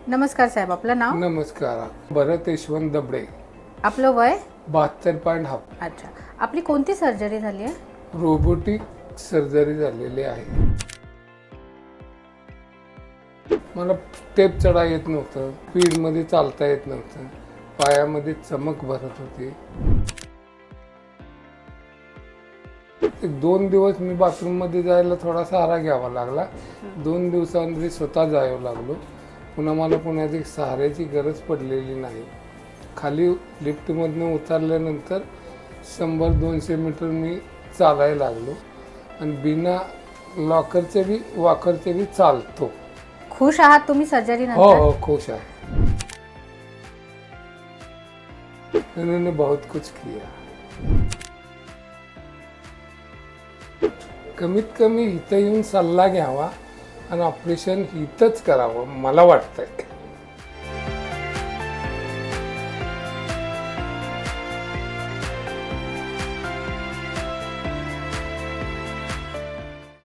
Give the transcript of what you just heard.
नमस्कार साहेब, आपलं नाव? नमस्कार. भरत यशवंत दबडे. आपलं वय? 72.5. अच्छा. आपली कोणती सर्जरी झाली आहे? रोबोटिक सर्जरी झालेली आहे. मला स्टेप चढा येत नव्हतं, स्पीडमध्ये चालता येत नव्हतं, पायामध्ये चमक भरत होती. 2 दिवस मी बाथरूममध्ये जायला थोडा सहारा घ्यावा लागला. 2 दिवसांमध्ये स्वतः जायला लागलो. पुन्हा मला पुण्याची सहाऱ्याची गरज पडलेली नाही. खाली लिफ्टमधून उतरल्यानंतर 100-200 मीटर मी चालायला लागलो आणि बिना लॉकरचे बी वॉकरचे बी चालतो. खुश आहात तुम्ही सर्जरी हो नंतर? हो, खुश आहे. उन्होंने बहुत कुछ किया. कमीत कमी इथं येऊन सल्ला घ्यावा आणि ऑपरेशन इथंच करावं मला वाटतंय.